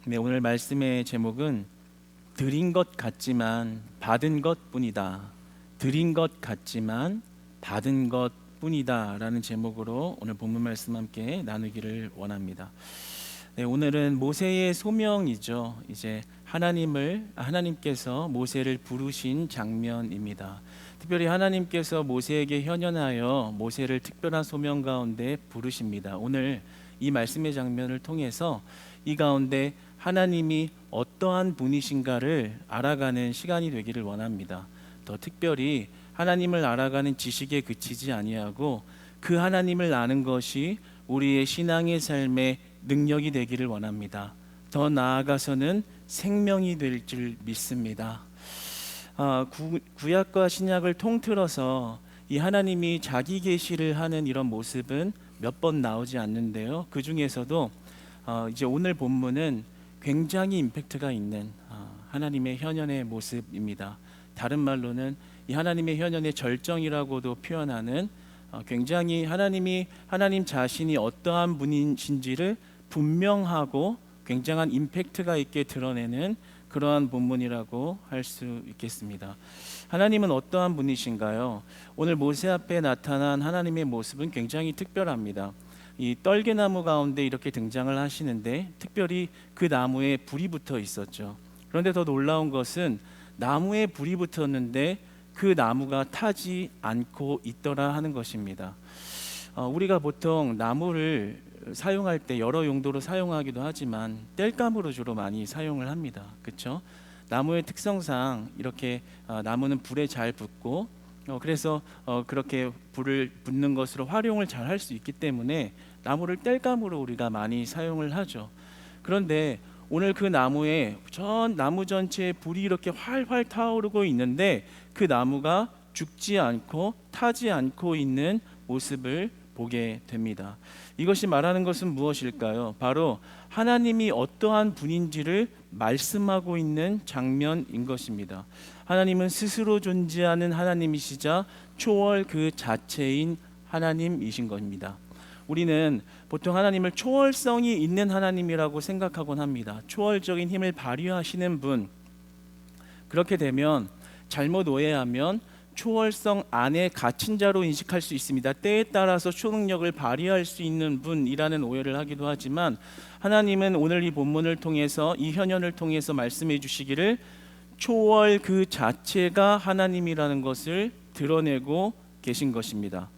네, 오늘 말씀의 제목은 드린 것 같지만 받은 것 뿐이다. 드린 것 같지만 받은 것 뿐이다 라는 제목으로 오늘 본문 말씀 함께 나누기를 원합니다. 네, 오늘은 모세의 소명이죠. 이제 하나님께서 모세를 부르신 장면입니다. 특별히 하나님께서 모세에게 현현하여 모세를 특별한 소명 가운데 부르십니다. 오늘 이 말씀의 장면을 통해서 이 가운데 하나님이 어떠한 분이신가를 알아가는 시간이 되기를 원합니다. 더 특별히 하나님을 알아가는 지식에 그치지 아니하고 그 하나님을 아는 것이 우리의 신앙의 삶의 능력이 되기를 원합니다. 더 나아가서는 생명이 될 줄 믿습니다. 구약과 신약을 통틀어서 이 하나님이 자기 계시를 하는 이런 모습은 몇 번 나오지 않는데요. 그 중에서도 이제 오늘 본문은 굉장히 임팩트가 있는 하나님의 현현의 모습입니다. 다른 말로는 이 하나님의 현현의 절정이라고도 표현하는 굉장히 하나님 자신이 어떠한 분이신지를 분명하고 굉장한 임팩트가 있게 드러내는 그러한 본문이라고 할 수 있겠습니다. 하나님은 어떠한 분이신가요? 오늘 모세 앞에 나타난 하나님의 모습은 굉장히 특별합니다. 이 떨개나무 가운데 이렇게 등장을 하시는데 특별히 그 나무에 불이 붙어 있었죠. 그런데 더 놀라운 것은 나무에 불이 붙었는데 그 나무가 타지 않고 있더라 하는 것입니다. 우리가 보통 나무를 사용할 때 여러 용도로 사용하기도 하지만 땔감으로 주로 많이 사용을 합니다. 그렇죠? 나무의 특성상 이렇게 나무는 불에 잘 붙고 그래서 그렇게 불을 붙는 것으로 활용을 잘 할 수 있기 때문에 나무를 땔감으로 우리가 많이 사용을 하죠. 그런데 오늘 그 나무에 나무 전체에 불이 이렇게 활활 타오르고 있는데 그 나무가 죽지 않고 타지 않고 있는 모습을 보게 됩니다. 이것이 말하는 것은 무엇일까요? 바로 하나님이 어떠한 분인지를 말씀하고 있는 장면인 것입니다. 하나님은 스스로 존재하는 하나님이시자 초월 그 자체인 하나님이신 겁니다. 우리는 보통 하나님을 초월성이 있는 하나님이라고 생각하곤 합니다. 초월적인 힘을 발휘하시는 분. 그렇게 되면 잘못 오해하면 초월성 안에 갇힌 자로 인식할 수 있습니다. 때에 따라서 초능력을 발휘할 수 있는 분이라는 오해를 하기도 하지만 하나님은 오늘 이 본문을 통해서 이 현현을 통해서 말씀해 주시기를 초월 그 자체가 하나님이라는 것을 드러내고 계신 것입니다.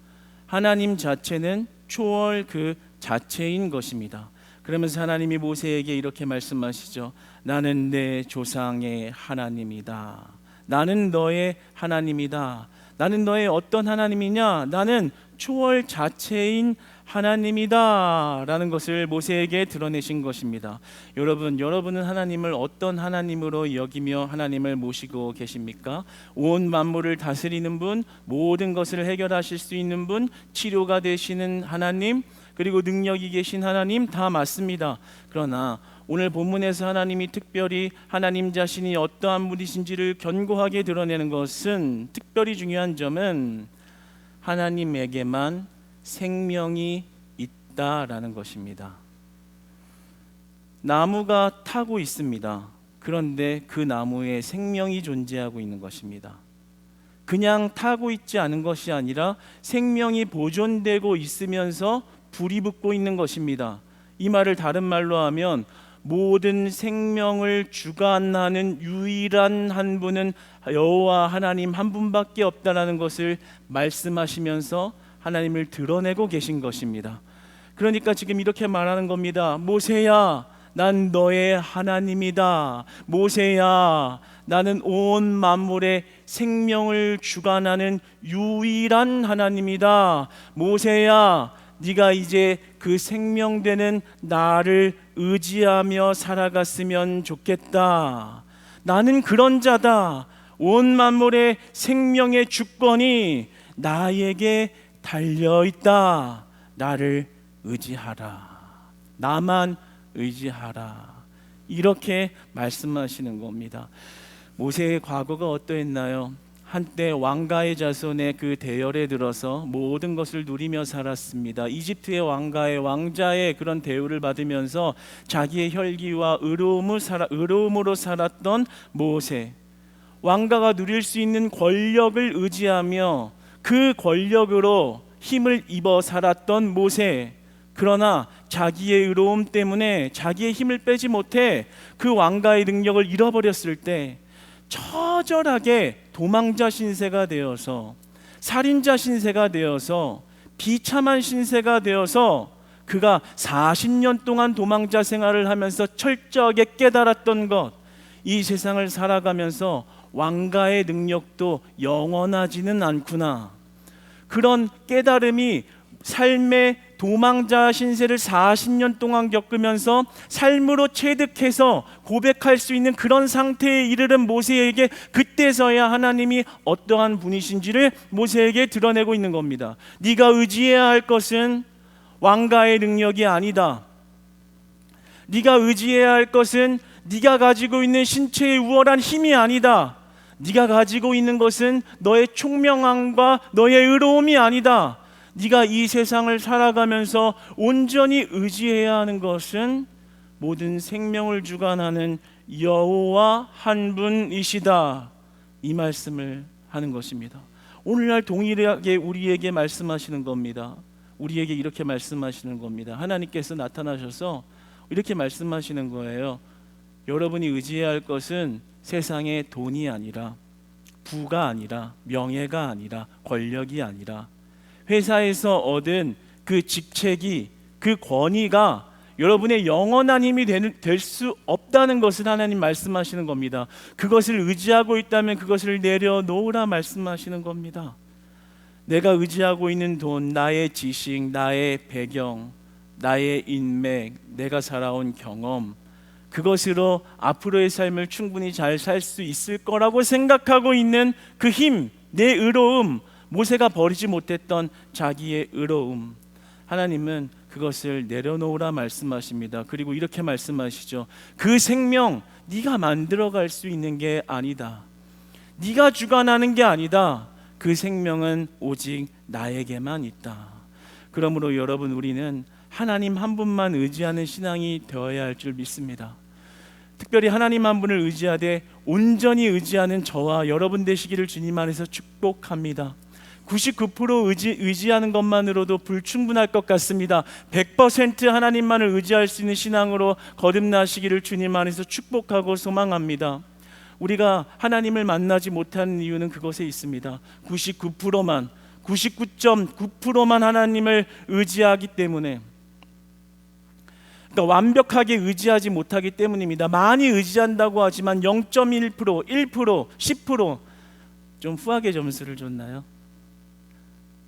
하나님 자체는 초월 그 자체인 것입니다. 그러면서 하나님이 모세에게 이렇게 말씀하시죠. 나는 내 조상의 하나님이다. 나는 너의 하나님이다. 나는 너의 어떤 하나님이냐? 나는 초월 자체인 하나님이다 라는 것을 모세에게 드러내신 것입니다. 여러분은 하나님을 어떤 하나님으로 여기며 하나님을 모시고 계십니까? 온 만물을 다스리는 분, 모든 것을 해결하실 수 있는 분, 치료가 되시는 하나님, 그리고 능력이 계신 하나님 다 맞습니다. 그러나 오늘 본문에서 하나님이 특별히 하나님 자신이 어떠한 분이신지를 견고하게 드러내는 것은 특별히 중요한 점은 하나님에게만 생명이 있다라는 것입니다. 나무가 타고 있습니다. 그런데 그 나무에 생명이 존재하고 있는 것입니다. 그냥 타고 있지 않은 것이 아니라 생명이 보존되고 있으면서 불이 붙고 있는 것입니다. 이 말을 다른 말로 하면 모든 생명을 주관하는 유일한 한 분은 여호와 하나님 한 분밖에 없다라는 것을 말씀하시면서 하나님을 드러내고 계신 것입니다. 그러니까 지금 이렇게 말하는 겁니다. 모세야, 난 너의 하나님이다. 모세야, 나는 온 만물의 생명을 주관하는 유일한 하나님이다. 모세야, 네가 이제 그 생명되는 나를 의지하며 살아갔으면 좋겠다. 나는 그런 자다. 온 만물의 생명의 주권이 나에게 달려있다. 나를 의지하라. 나만 의지하라. 이렇게 말씀하시는 겁니다. 모세의 과거가 어떠했나요? 한때 왕가의 자손의 그 대열에 들어서 모든 것을 누리며 살았습니다. 이집트의 왕가의 왕자의 그런 대우를 받으면서 자기의 혈기와 의로움으로 살았던 모세, 왕가가 누릴 수 있는 권력을 의지하며 그 권력으로 힘을 입어 살았던 모세, 그러나 자기의 의로움 때문에 자기의 힘을 빼지 못해 그 왕가의 능력을 잃어버렸을 때 처절하게 도망자 신세가 되어서, 살인자 신세가 되어서, 비참한 신세가 되어서 그가 40년 동안 도망자 생활을 하면서 철저하게 깨달았던 것, 이 세상을 살아가면서 왕가의 능력도 영원하지는 않구나, 그런 깨달음이 삶의 도망자 신세를 40년 동안 겪으면서 삶으로 체득해서 고백할 수 있는 그런 상태에 이르는 모세에게 그때서야 하나님이 어떠한 분이신지를 모세에게 드러내고 있는 겁니다. 네가 의지해야 할 것은 왕가의 능력이 아니다. 네가 의지해야 할 것은 네가 가지고 있는 신체의 우월한 힘이 아니다. 네가 가지고 있는 것은 너의 총명함과 너의 의로움이 아니다. 네가 이 세상을 살아가면서 온전히 의지해야 하는 것은 모든 생명을 주관하는 여호와 한 분이시다, 이 말씀을 하는 것입니다. 오늘날 동일하게 우리에게 말씀하시는 겁니다. 우리에게 이렇게 말씀하시는 겁니다. 하나님께서 나타나셔서 이렇게 말씀하시는 거예요. 여러분이 의지해야 할 것은 세상의 돈이 아니라, 부가 아니라, 명예가 아니라, 권력이 아니라, 회사에서 얻은 그 직책이, 그 권위가 여러분의 영원한 힘이 될 수 없다는 것을 하나님 말씀하시는 겁니다. 그것을 의지하고 있다면 그것을 내려놓으라 말씀하시는 겁니다. 내가 의지하고 있는 돈, 나의 지식, 나의 배경, 나의 인맥, 내가 살아온 경험, 그것으로 앞으로의 삶을 충분히 잘 살 수 있을 거라고 생각하고 있는 그 힘, 내 의로움, 모세가 버리지 못했던 자기의 의로움, 하나님은 그것을 내려놓으라 말씀하십니다. 그리고 이렇게 말씀하시죠. 그 생명 네가 만들어갈 수 있는 게 아니다. 네가 주관하는 게 아니다. 그 생명은 오직 나에게만 있다. 그러므로 여러분, 우리는 하나님 한 분만 의지하는 신앙이 되어야 할 줄 믿습니다. 특별히 하나님 한 분을 의지하되 온전히 의지하는 저와 여러분 되시기를 주님 안에서 축복합니다. 99% 의지하는 것만으로도 불충분할 것 같습니다. 100% 하나님만을 의지할 수 있는 신앙으로 거듭나시기를 주님 안에서 축복하고 소망합니다. 우리가 하나님을 만나지 못하는 이유는 그것에 있습니다. 99.9%만 하나님을 의지하기 때문에, 그러니까 완벽하게 의지하지 못하기 때문입니다. 많이 의지한다고 하지만 0.1%, 1%, 10%, 좀 후하게 점수를 줬나요?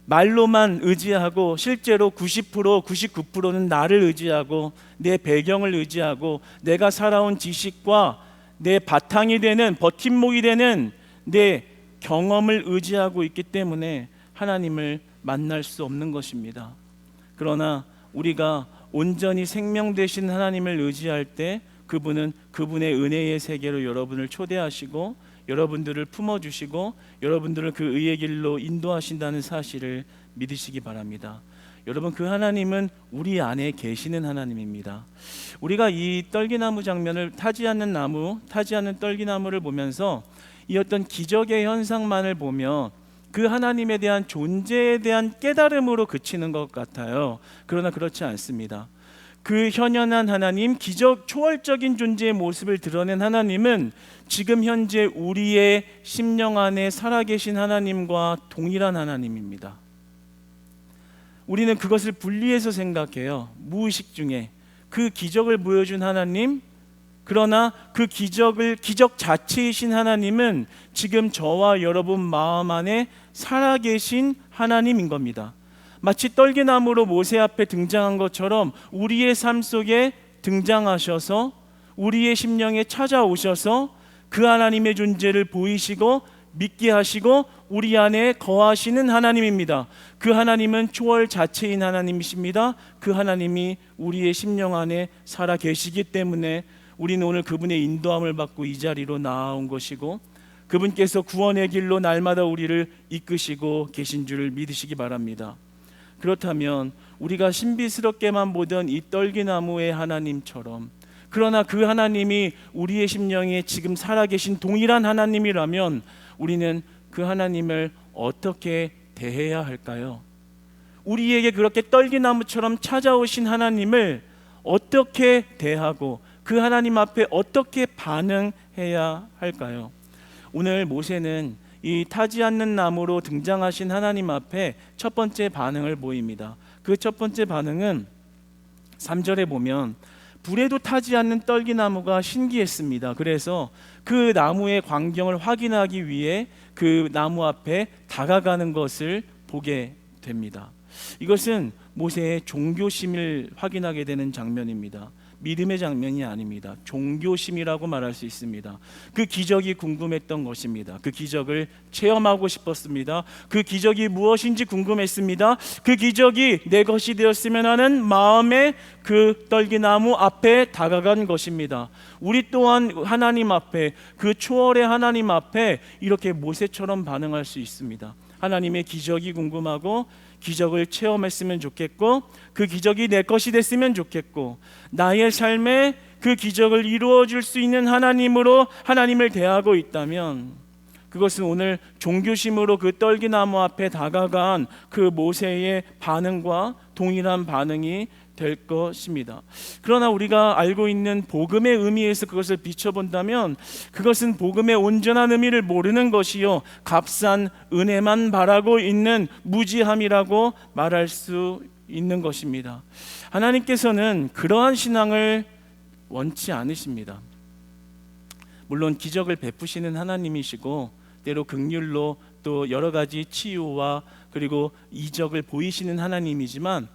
말로만 의지하고 실제로 90%, 99%는 나를 의지하고 내 배경을 의지하고 내가 살아온 지식과 내 바탕이 되는, 버팀목이 되는 내 경험을 의지하고 있기 때문에 하나님을 만날 수 없는 것입니다. 그러나 우리가 온전히 생명 되신 하나님을 의지할 때 그분은 그분의 은혜의 세계로 여러분을 초대하시고 여러분들을 품어주시고 여러분들을 그 의의 길로 인도하신다는 사실을 믿으시기 바랍니다. 여러분, 그 하나님은 우리 안에 계시는 하나님입니다. 우리가 이 떨기나무 장면을, 타지 않는 떨기나무를 보면서 이 어떤 기적의 현상만을 보며 그 하나님에 대한 존재에 대한 깨달음으로 그치는 것 같아요. 그러나 그렇지 않습니다. 그 현현한 하나님, 기적, 초월적인 존재의 모습을 드러낸 하나님은 지금 현재 우리의 심령 안에 살아계신 하나님과 동일한 하나님입니다. 우리는 그것을 분리해서 생각해요. 무의식 중에 그 기적을 보여준 하나님, 그러나 그 기적 자체이신 하나님은 지금 저와 여러분 마음 안에 살아계신 하나님인 겁니다. 마치 떨기나무로 모세 앞에 등장한 것처럼 우리의 삶 속에 등장하셔서 우리의 심령에 찾아오셔서 그 하나님의 존재를 보이시고 믿게 하시고 우리 안에 거하시는 하나님입니다. 그 하나님은 초월 자체인 하나님이십니다. 그 하나님이 우리의 심령 안에 살아 계시기 때문에 우리는 오늘 그분의 인도함을 받고 이 자리로 나아온 것이고, 그분께서 구원의 길로 날마다 우리를 이끄시고 계신 줄을 믿으시기 바랍니다. 그렇다면 우리가 신비스럽게만 보던 이 떨기나무의 하나님처럼, 그러나 그 하나님이 우리의 심령에 지금 살아계신 동일한 하나님이라면 우리는 그 하나님을 어떻게 대해야 할까요? 우리에게 그렇게 떨기나무처럼 찾아오신 하나님을 어떻게 대하고 그 하나님 앞에 어떻게 반응해야 할까요? 오늘 모세는 이 타지 않는 나무로 등장하신 하나님 앞에 첫 번째 반응을 보입니다. 그 첫 번째 반응은 3절에 보면 불에도 타지 않는 떨기나무가 신기했습니다. 그래서 그 나무의 광경을 확인하기 위해 그 나무 앞에 다가가는 것을 보게 됩니다. 이것은 모세의 종교심을 확인하게 되는 장면입니다. 믿음의 장면이 아닙니다. 종교심이라고 말할 수 있습니다. 그 기적이 궁금했던 것입니다. 그 기적을 체험하고 싶었습니다. 그 기적이 무엇인지 궁금했습니다. 그 기적이 내 것이 되었으면 하는 마음에 그 떨기나무 앞에 다가간 것입니다. 우리 또한 하나님 앞에, 그 초월의 하나님 앞에 이렇게 모세처럼 반응할 수 있습니다. 하나님의 기적이 궁금하고 기적을 체험했으면 좋겠고 그 기적이 내 것이 됐으면 좋겠고 나의 삶에 그 기적을 이루어 줄 수 있는 하나님으로 하나님을 대하고 있다면 그것은 오늘 종교심으로 그 떨기나무 앞에 다가간 그 모세의 반응과 동일한 반응이 될 것입니다. 그러나 우리가 알고 있는 복음의 의미에서 그것을 비춰본다면 그것은 복음의 온전한 의미를 모르는 것이요 값싼 은혜만 바라고 있는 무지함이라고 말할 수 있는 것입니다. 하나님께서는 그러한 신앙을 원치 않으십니다. 물론 기적을 베푸시는 하나님이시고 때로 긍휼로 또 여러 가지 치유와 그리고 이적을 보이시는 하나님이지만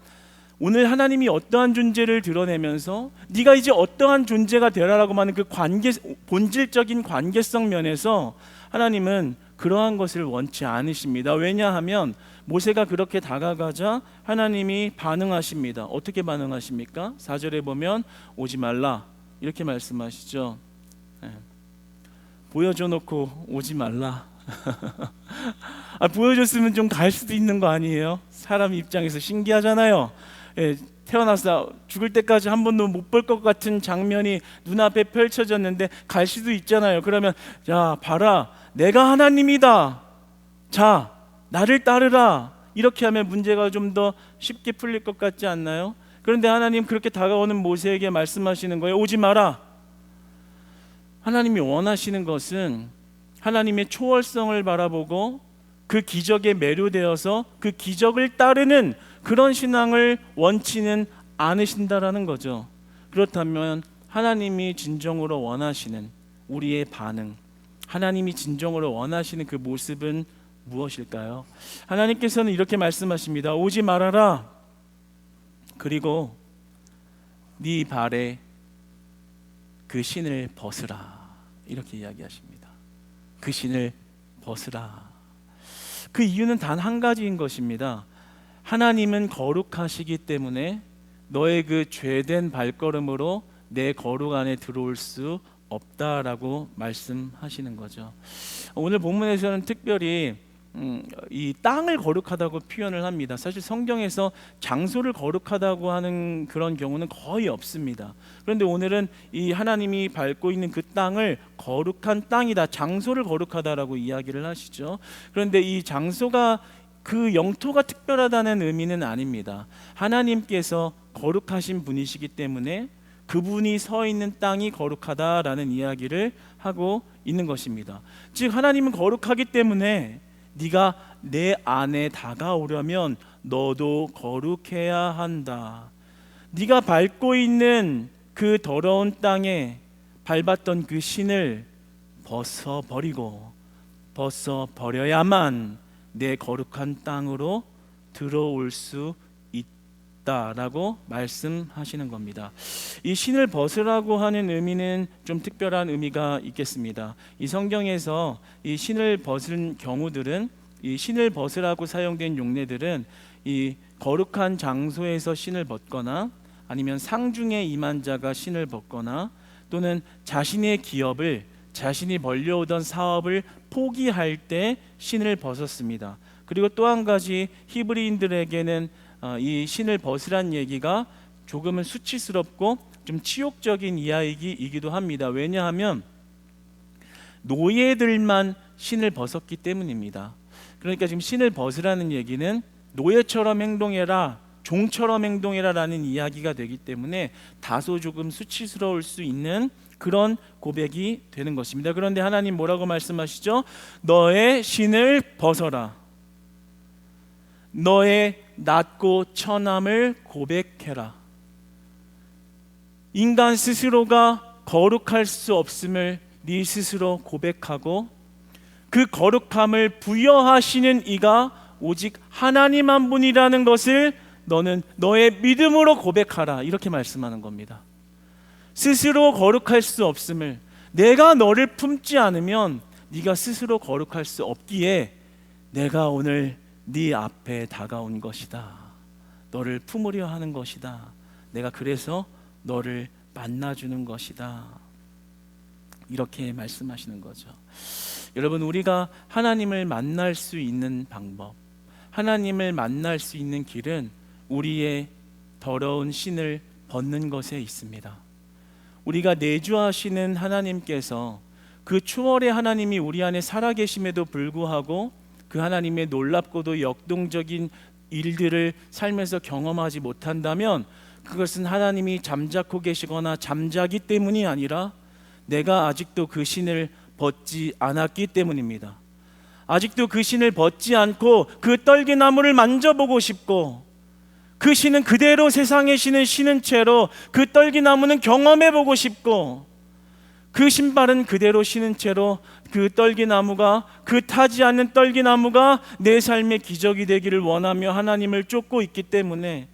오늘 하나님이 어떠한 존재를 드러내면서 네가 이제 어떠한 존재가 되라라고 하는 그 본질적인 관계성 면에서 하나님은 그러한 것을 원치 않으십니다. 왜냐하면 모세가 그렇게 다가가자 하나님이 반응하십니다. 어떻게 반응하십니까? 4절에 보면 오지 말라 이렇게 말씀하시죠. 보여줘 놓고 오지 말라. 보여줬으면 좀 갈 수도 있는 거 아니에요? 사람 입장에서 신기하잖아요. 태어나서 죽을 때까지 한 번도 못 볼 것 같은 장면이 눈앞에 펼쳐졌는데 갈 수도 있잖아요. 그러면 야 봐라 내가 하나님이다, 자 나를 따르라, 이렇게 하면 문제가 좀 더 쉽게 풀릴 것 같지 않나요? 그런데 하나님 그렇게 다가오는 모세에게 말씀하시는 거예요. 오지 마라. 하나님이 원하시는 것은 하나님의 초월성을 바라보고 그 기적에 매료되어서 그 기적을 따르는 그런 신앙을 원치는 않으신다라는 거죠. 그렇다면 하나님이 진정으로 원하시는 우리의 반응, 하나님이 진정으로 원하시는 그 모습은 무엇일까요? 하나님께서는 이렇게 말씀하십니다. 오지 말아라. 그리고 네 발에 그 신을 벗으라. 이렇게 이야기하십니다. 그 신을 벗으라. 그 이유는 단 한 가지인 것입니다. 하나님은 거룩하시기 때문에 너의 그 죄된 발걸음으로 내 거룩 안에 들어올 수 없다라고 말씀하시는 거죠. 오늘 본문에서는 특별히 이 땅을 거룩하다고 표현을 합니다. 사실 성경에서 장소를 거룩하다고 하는 그런 경우는 거의 없습니다. 그런데 오늘은 이 하나님이 밟고 있는 그 땅을 거룩한 땅이다, 장소를 거룩하다라고 이야기를 하시죠. 그런데 이 장소가 그 영토가 특별하다는 의미는 아닙니다. 하나님께서 거룩하신 분이시기 때문에 그분이 서 있는 땅이 거룩하다라는 이야기를 하고 있는 것입니다. 즉 하나님은 거룩하기 때문에 네가 내 안에 다가오려면 너도 거룩해야 한다. 네가 밟고 있는 그 더러운 땅에 밟았던 그 신을 벗어버려야만 내 거룩한 땅으로 들어올 수 있다라고 말씀하시는 겁니다. 이 신을 벗으라고 하는 의미는 좀 특별한 의미가 있겠습니다. 이 성경에서 이 신을 벗은 경우들은, 이 신을 벗으라고 사용된 용례들은 이 거룩한 장소에서 신을 벗거나 아니면 상중에 임한 자가 신을 벗거나 또는 자신의 기업을 자신이 벌려오던 사업을 포기할 때 신을 벗었습니다. 그리고 또 한 가지 히브리인들에게는 이 신을 벗으란 얘기가 조금은 수치스럽고 좀 치욕적인 이야기이기도 합니다. 왜냐하면 노예들만 신을 벗었기 때문입니다. 그러니까 지금 신을 벗으라는 얘기는 노예처럼 행동해라, 종처럼 행동해라 라는 이야기가 되기 때문에 다소 조금 수치스러울 수 있는 그런 고백이 되는 것입니다. 그런데 하나님 뭐라고 말씀하시죠? 너의 신을 벗어라. 너의 낮고 천함을 고백해라. 인간 스스로가 거룩할 수 없음을 네 스스로 고백하고 그 거룩함을 부여하시는 이가 오직 하나님 한 분이라는 것을 너는 너의 믿음으로 고백하라. 이렇게 말씀하는 겁니다. 스스로 거룩할 수 없음을, 내가 너를 품지 않으면 네가 스스로 거룩할 수 없기에 내가 오늘 네 앞에 다가온 것이다. 너를 품으려 하는 것이다. 내가 그래서 너를 만나주는 것이다. 이렇게 말씀하시는 거죠. 여러분, 우리가 하나님을 만날 수 있는 방법, 하나님을 만날 수 있는 길은 우리의 더러운 신을 벗는 것에 있습니다. 우리가 내주하시는 하나님께서 그 초월의 하나님이 우리 안에 살아계심에도 불구하고 그 하나님의 놀랍고도 역동적인 일들을 삶에서 경험하지 못한다면 그것은 하나님이 잠자코 계시거나 잠자기 때문이 아니라 내가 아직도 그 신을 벗지 않았기 때문입니다. 아직도 그 신을 벗지 않고 그 떨기나무를 만져보고 싶고 그 신은 그대로 세상의 신을 신은 채로 그 떨기나무는 경험해보고 싶고 그 신발은 그대로 신은 채로 그 떨기나무가, 그 타지 않는 떨기나무가 내 삶의 기적이 되기를 원하며 하나님을 쫓고 있기 때문에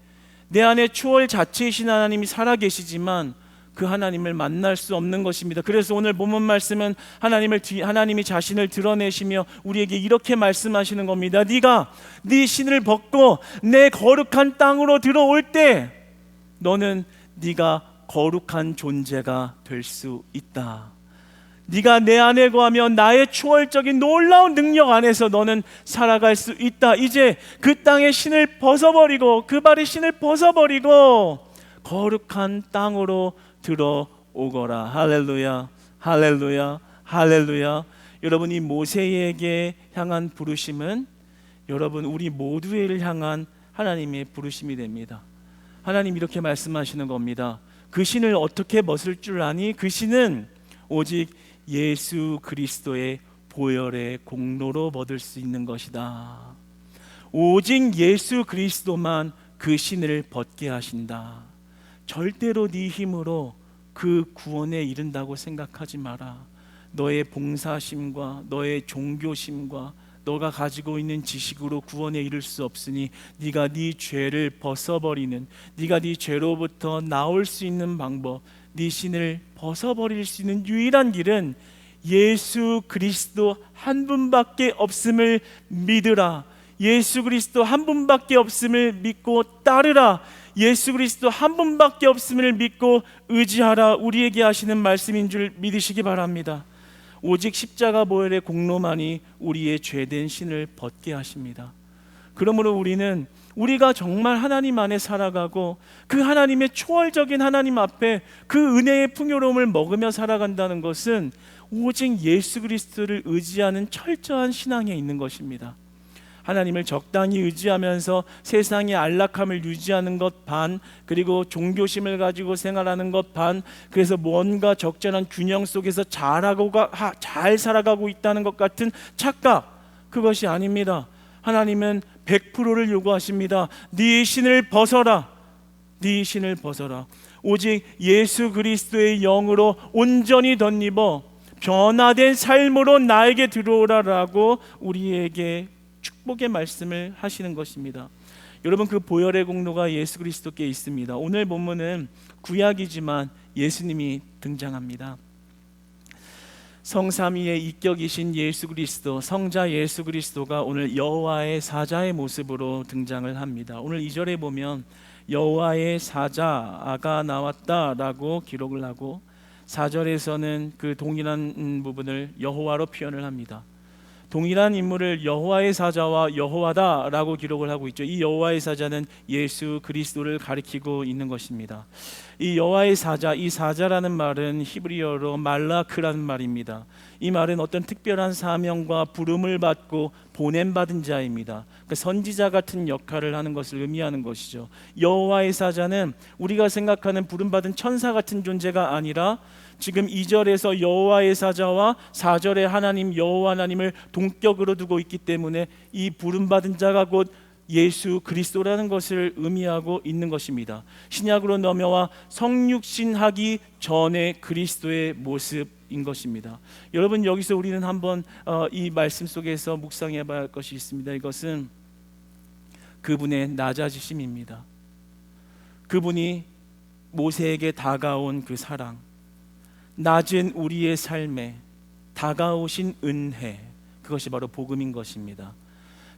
내 안에 초월 자체이신 하나님이 살아계시지만 그 하나님을 만날 수 없는 것입니다. 그래서 오늘 본문 말씀은 하나님이 자신을 드러내시며 우리에게 이렇게 말씀하시는 겁니다. 네가 네 신을 벗고 내 거룩한 땅으로 들어올 때 너는 네가 거룩한 존재가 될 수 있다. 네가 내 안에 거하면 나의 초월적인 놀라운 능력 안에서 너는 살아갈 수 있다. 이제 그 땅의 신을 벗어버리고 그 발의 신을 벗어버리고 거룩한 땅으로 들어오거라. 할렐루야, 할렐루야, 할렐루야. 여러분, 이 모세에게 향한 부르심은 여러분 우리 모두를 향한 하나님의 부르심이 됩니다. 하나님 이렇게 말씀하시는 겁니다. 그 신을 어떻게 벗을 줄 아니? 그 신은 오직 예수 그리스도의 보혈의 공로로 벗을 수 있는 것이다. 오직 예수 그리스도만 그 신을 벗게 하신다. 절대로 네 힘으로 그 구원에 이른다고 생각하지 마라. 너의 봉사심과 너의 종교심과 너가 가지고 있는 지식으로 구원에 이를 수 없으니 네가 네 죄를 벗어버리는, 네가 네 죄로부터 나올 수 있는 방법, 네 신을 벗어버릴 수 있는 유일한 길은 예수 그리스도 한 분밖에 없음을 믿으라. 예수 그리스도 한 분밖에 없음을 믿고 따르라. 예수 그리스도 한 분밖에 없음을 믿고 의지하라. 우리에게 하시는 말씀인 줄 믿으시기 바랍니다. 오직 십자가 보혈의 공로만이 우리의 죄된 신을 벗게 하십니다. 그러므로 우리는 우리가 정말 하나님 안에 살아가고 그 하나님의 초월적인 하나님 앞에 그 은혜의 풍요로움을 먹으며 살아간다는 것은 오직 예수 그리스도를 의지하는 철저한 신앙에 있는 것입니다. 하나님을 적당히 의지하면서 세상의 안락함을 유지하는 것 반, 그리고 종교심을 가지고 생활하는 것 반, 그래서 뭔가 적절한 균형 속에서 잘 살아가고 있다는 것 같은 착각, 그것이 아닙니다. 하나님은 100%를 요구하십니다. 네 신을 벗어라. 네 신을 벗어라. 오직 예수 그리스도의 영으로 온전히 덧입어 변화된 삶으로 나에게 들어오라라고 우리에게 축복의 말씀을 하시는 것입니다. 여러분, 그 보혈의 공로가 예수 그리스도께 있습니다. 오늘 본문은 구약이지만 예수님이 등장합니다. 성삼위의 이격이신 예수 그리스도, 성자 예수 그리스도가 오늘 여호와의 사자의 모습으로 등장을 합니다. 오늘 2절에 보면 여호와의 사자가 나왔다라고 기록을 하고 4절에서는 그 동일한 부분을 여호와로 표현을 합니다. 동일한 인물을 여호와의 사자와 여호와다라고 기록을 하고 있죠. 이 여호와의 사자는 예수 그리스도를 가리키고 있는 것입니다. 이 여호와의 사자, 이 사자라는 말은 히브리어로 말라크라는 말입니다. 이 말은 어떤 특별한 사명과 부름을 받고 보냄받은 자입니다. 그 선지자 같은 역할을 하는 것을 의미하는 것이죠. 여호와의 사자는 우리가 생각하는 부름받은 천사 같은 존재가 아니라 지금 2절에서 여호와의 사자와 4절에 하나님 여호와 하나님을 동격으로 두고 있기 때문에 이 부름받은 자가 곧 예수 그리스도라는 것을 의미하고 있는 것입니다. 신약으로 넘어와 성육신하기 전에 그리스도의 모습인 것입니다. 여러분, 여기서 우리는 한번 이 말씀 속에서 묵상해 봐야 할 것이 있습니다. 이것은 그분의 낮아지심입니다. 그분이 모세에게 다가온 그 사랑, 낮은 우리의 삶에 다가오신 은혜, 그것이 바로 복음인 것입니다.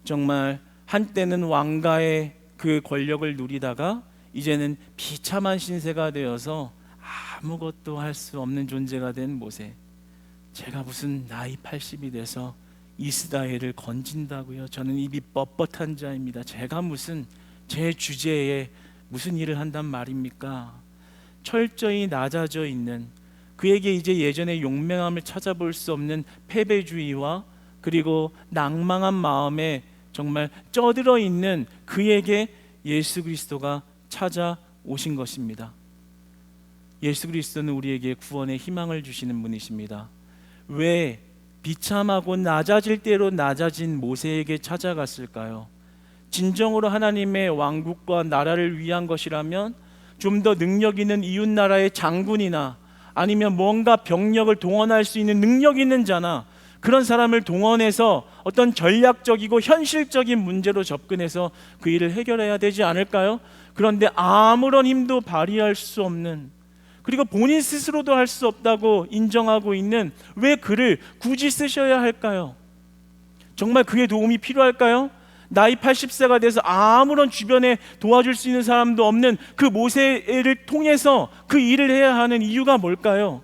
정말 한때는 왕가의 그 권력을 누리다가 이제는 비참한 신세가 되어서 아무것도 할 수 없는 존재가 된 모세. 제가 무슨 나이 80이 돼서 이스라엘을 건진다고요? 저는 입이 뻣뻣한 자입니다. 제가 무슨 제 주제에 무슨 일을 한단 말입니까? 철저히 낮아져 있는 그에게 이제 예전의 용맹함을 찾아볼 수 없는 패배주의와 그리고 낭망한 마음에 정말 쪄들어 있는 그에게 예수 그리스도가 찾아오신 것입니다. 예수 그리스도는 우리에게 구원의 희망을 주시는 분이십니다. 왜 비참하고 낮아질 대로 낮아진 모세에게 찾아갔을까요? 진정으로 하나님의 왕국과 나라를 위한 것이라면 좀 더 능력 있는 이웃 나라의 장군이나 아니면 뭔가 병력을 동원할 수 있는 능력 있는 자나 그런 사람을 동원해서 어떤 전략적이고 현실적인 문제로 접근해서 그 일을 해결해야 되지 않을까요? 그런데 아무런 힘도 발휘할 수 없는, 그리고 본인 스스로도 할 수 없다고 인정하고 있는, 왜 그를 굳이 쓰셔야 할까요? 정말 그의 도움이 필요할까요? 나이 80세가 돼서 아무런 주변에 도와줄 수 있는 사람도 없는 그 모세를 통해서 그 일을 해야 하는 이유가 뭘까요?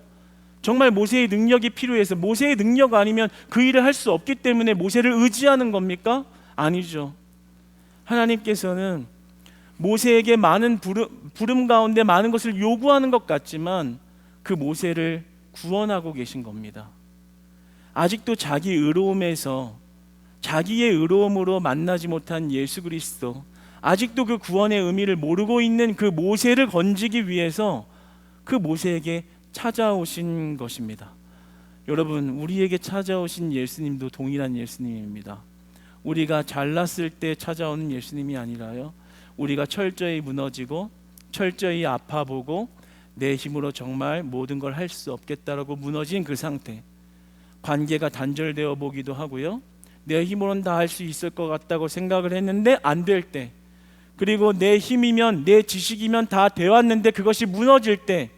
정말 모세의 능력이 필요해서, 모세의 능력 아니면 그 일을 할 수 없기 때문에 모세를 의지하는 겁니까? 아니죠. 하나님께서는 모세에게 많은 부름 가운데 많은 것을 요구하는 것 같지만 그 모세를 구원하고 계신 겁니다. 아직도 자기 의로움에서, 자기의 의로움으로 만나지 못한 예수 그리스도, 아직도 그 구원의 의미를 모르고 있는 그 모세를 건지기 위해서 그 모세에게 찾아오신 것입니다. 여러분, 우리에게 찾아오신 예수님도 동일한 예수님입니다. 우리가 잘났을 때 찾아오는 예수님이 아니라요, 우리가 철저히 무너지고 철저히 아파보고 내 힘으로 정말 모든 걸 할 수 없겠다라고 무너진 그 상태, 관계가 단절되어 보기도 하고요, 내 힘으로는 다 할 수 있을 것 같다고 생각을 했는데 안 될 때, 그리고 내 힘이면 내 지식이면 다 되었는데 그것이 무너질 때,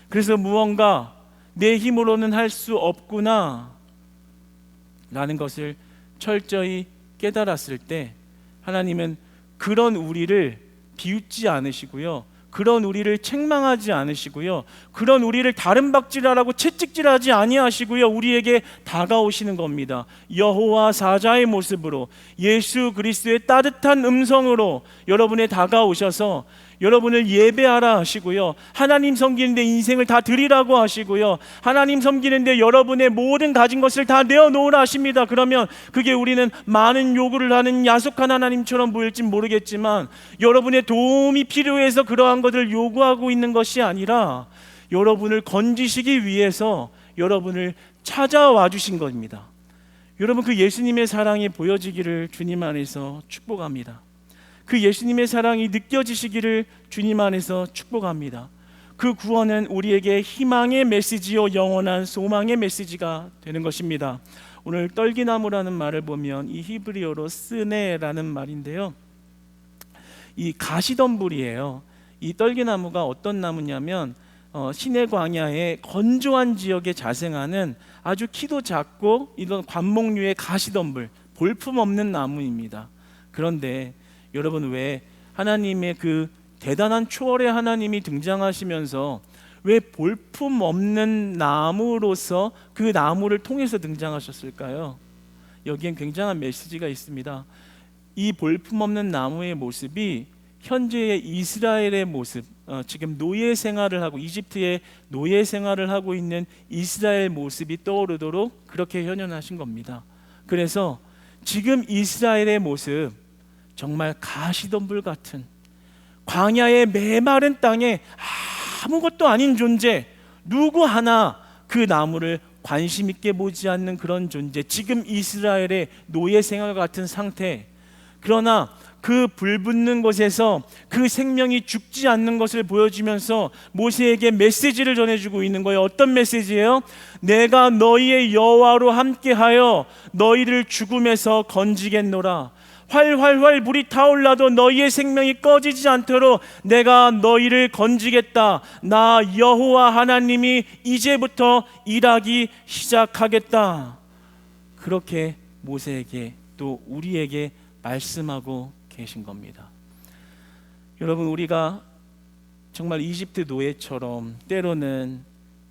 그래서 무언가 내 힘으로는 할 수 없구나 라는 것을 철저히 깨달았을 때 하나님은 그런 우리를 비웃지 않으시고요, 그런 우리를 책망하지 않으시고요, 그런 우리를 다른 박질하라고 채찍질하지 아니하시고요, 우리에게 다가오시는 겁니다. 여호와 사자의 모습으로, 예수 그리스도의 따뜻한 음성으로 여러분에 다가오셔서 여러분을 예배하라 하시고요, 하나님 섬기는데 인생을 다 드리라고 하시고요, 하나님 섬기는데 여러분의 모든 가진 것을 다 내어놓으라 하십니다. 그러면 그게 우리는 많은 요구를 하는 야속한 하나님처럼 보일진 모르겠지만 여러분의 도움이 필요해서 그러한 것을 요구하고 있는 것이 아니라 여러분을 건지시기 위해서 여러분을 찾아와 주신 겁니다. 여러분, 그 예수님의 사랑이 보여지기를 주님 안에서 축복합니다. 그 예수님의 사랑이 느껴지시기를 주님 안에서 축복합니다. 그 구원은 우리에게 희망의 메시지요, 영원한 소망의 메시지가 되는 것입니다. 오늘 떨기나무라는 말을 보면 이 히브리어로 스네라는 말인데요, 이 가시덤불이에요. 이 떨기나무가 어떤 나무냐면 시내 광야의 건조한 지역에 자생하는 아주 키도 작고 이런 관목류의 가시덤불, 볼품없는 나무입니다. 그런데 여러분, 왜 하나님의 그 대단한 초월의 하나님이 등장하시면서 왜 볼품 없는 나무로서 그 나무를 통해서 등장하셨을까요? 여기엔 굉장한 메시지가 있습니다. 이 볼품 없는 나무의 모습이 현재의 이스라엘의 모습, 지금 노예 생활을 하고 이집트의 노예 생활을 하고 있는 이스라엘 모습이 떠오르도록 그렇게 현현하신 겁니다. 그래서 지금 이스라엘의 모습, 정말 가시덤불 같은 광야의 메마른 땅에 아무것도 아닌 존재, 누구 하나 그 나무를 관심 있게 보지 않는 그런 존재, 지금 이스라엘의 노예 생활 같은 상태. 그러나 그 불붙는 곳에서 그 생명이 죽지 않는 것을 보여주면서 모세에게 메시지를 전해주고 있는 거예요. 어떤 메시지예요? 내가 너희의 여호와로 함께하여 너희를 죽음에서 건지겠노라. 활활활 불이 타올라도 너희의 생명이 꺼지지 않도록 내가 너희를 건지겠다. 나 여호와 하나님이 이제부터 일하기 시작하겠다. 그렇게 모세에게 또 우리에게 말씀하고 계신 겁니다. 여러분, 우리가 정말 이집트 노예처럼, 때로는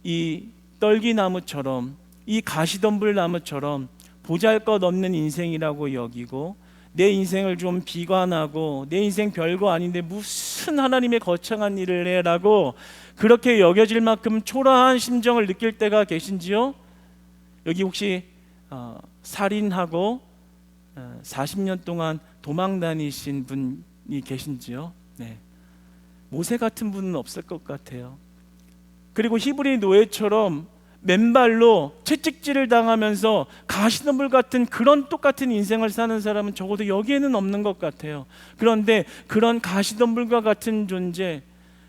이 떨기나무처럼, 이 가시덤불 나무처럼 보잘것없는 인생이라고 여기고, 내 인생을 좀 비관하고 내 인생 별거 아닌데 무슨 하나님의 거창한 일을 해라고 그렇게 여겨질 만큼 초라한 심정을 느낄 때가 계신지요? 여기 혹시 살인하고 40년 동안 도망 다니신 분이 계신지요? 네. 모세 같은 분은 없을 것 같아요. 그리고 히브리 노예처럼 맨발로 채찍질을 당하면서 가시덤불 같은 그런 똑같은 인생을 사는 사람은 적어도 여기에는 없는 것 같아요. 그런데 그런 가시덤불과 같은 존재,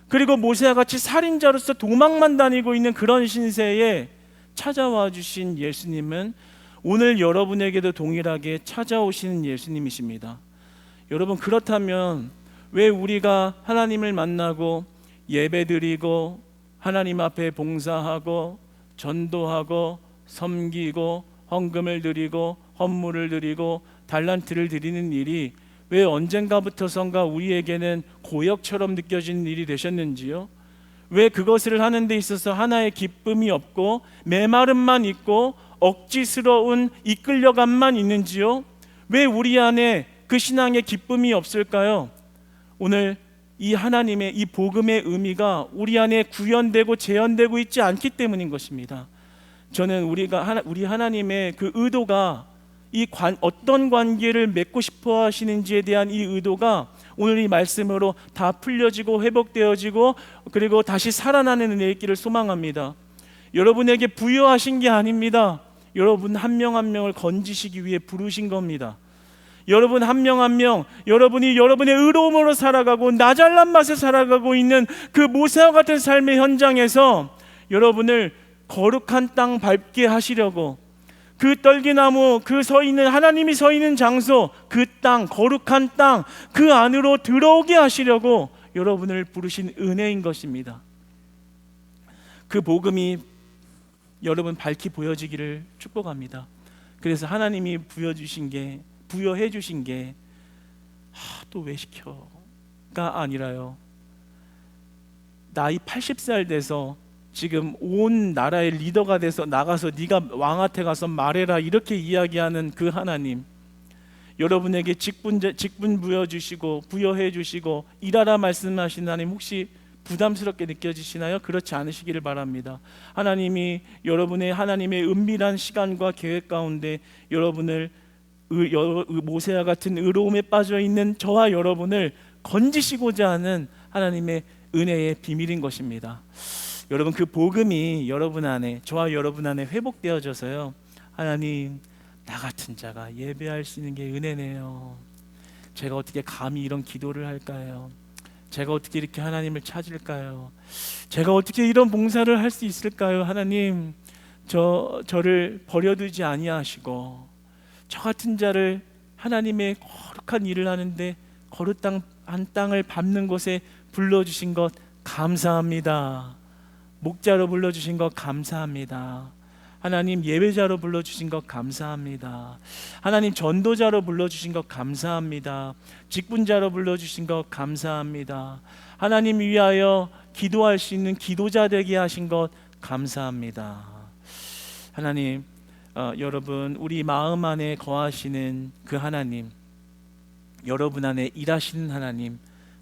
그리고 모세와 같이 살인자로서 도망만 다니고 있는 그런 신세에 찾아와 주신 예수님은 오늘 여러분에게도 동일하게 찾아오시는 예수님이십니다. 여러분, 그렇다면 왜 우리가 하나님을 만나고 예배드리고 하나님 앞에 봉사하고 전도하고 섬기고 헌금을 드리고 헌물을 드리고 달란트를 드리는 일이 왜 언젠가부터선가 우리에게는 고역처럼 느껴지는 일이 되셨는지요? 왜 그것을 하는 데 있어서 하나의 기쁨이 없고 메마름만 있고 억지스러운 이끌려감만 있는지요? 왜 우리 안에 그 신앙의 기쁨이 없을까요? 오늘 이 하나님의 이 복음의 의미가 우리 안에 구현되고 재현되고 있지 않기 때문인 것입니다. 저는 우리 하나님의 그 의도가 어떤 관계를 맺고 싶어 하시는지에 대한 이 의도가 오늘 이 말씀으로 다 풀려지고 회복되어지고 그리고 다시 살아나는 은혜의 있기를 소망합니다. 여러분에게 부여하신 게 아닙니다. 여러분 한 명 한 명을 건지시기 위해 부르신 겁니다. 여러분 한 명 한 명, 여러분이 여러분의 의로움으로 살아가고 나 잘난 맛에 살아가고 있는 그 모세와 같은 삶의 현장에서 여러분을 거룩한 땅 밟게 하시려고, 그 떨기나무, 그 하나님이 서 있는 장소, 그 땅, 거룩한 땅, 그 안으로 들어오게 하시려고 여러분을 부르신 은혜인 것입니다. 그 복음이 여러분 밝히 보여지기를 축복합니다. 그래서 하나님이 부여해 주신 게 또 왜 시켜가 아니라요, 나이 80살 돼서 지금 온 나라의 리더가 돼서 나가서 네가 왕한테 가서 말해라 이렇게 이야기하는 그 하나님, 여러분에게 직분 부여 주시고 부여해 주시고 일하라 말씀하신 하나님, 혹시 부담스럽게 느껴지시나요? 그렇지 않으시기를 바랍니다. 하나님이 하나님의 은밀한 시간과 계획 가운데 여러분을 모세와 같은 의로움에 빠져 있는 저와 여러분을 건지시고자 하는 하나님의 은혜의 비밀인 것입니다. 여러분, 그 복음이 여러분 안에, 저와 여러분 안에 회복되어져서요, 하나님, 나 같은 자가 예배할 수 있는 게 은혜네요. 제가 어떻게 감히 이런 기도를 할까요? 제가 어떻게 이렇게 하나님을 찾을까요? 제가 어떻게 이런 봉사를 할 수 있을까요? 하나님, 저를 버려두지 아니하시고 저 같은 자를 하나님의 거룩한 일을 하는데 거룩한 땅을 밟는 곳에 불러주신 것 감사합니다. 목자로 불러주신 것 감사합니다. 하나님, 예배자로 불러주신 것 감사합니다. 하나님, 전도자로 불러주신 것 감사합니다. 직분자로 불러주신 것 감사합니다. 하나님 위하여 기도할 수 있는 기도자 되게 하신 것 감사합니다. 하나님, 여러분 우리 마음 안에 거하시는 그 하나님, 여러분 안에 일하시는 하나님,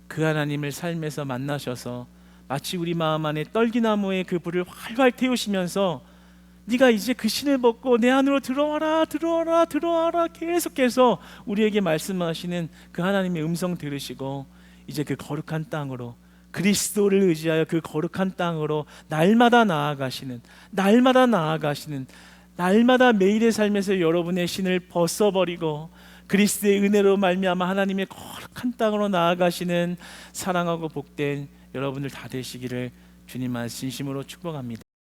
그 하나님을 삶에서 만나셔서 마치 우리 마음 안에 떨기나무의 그 불을 활활 태우시면서 네가 이제 그 신을 벗고 내 안으로 들어와라, 들어와라, 들어와라 계속해서 우리에게 말씀하시는 그 하나님의 음성 들으시고 이제 그 거룩한 땅으로, 그리스도를 의지하여 그 거룩한 땅으로 날마다 나아가시는, 날마다 매일의 삶에서 여러분의 신을 벗어버리고 그리스도의 은혜로 말미암아 하나님의 거룩한 땅으로 나아가시는 사랑하고 복된 여러분들 다 되시기를 주님 안 진심으로 축복합니다.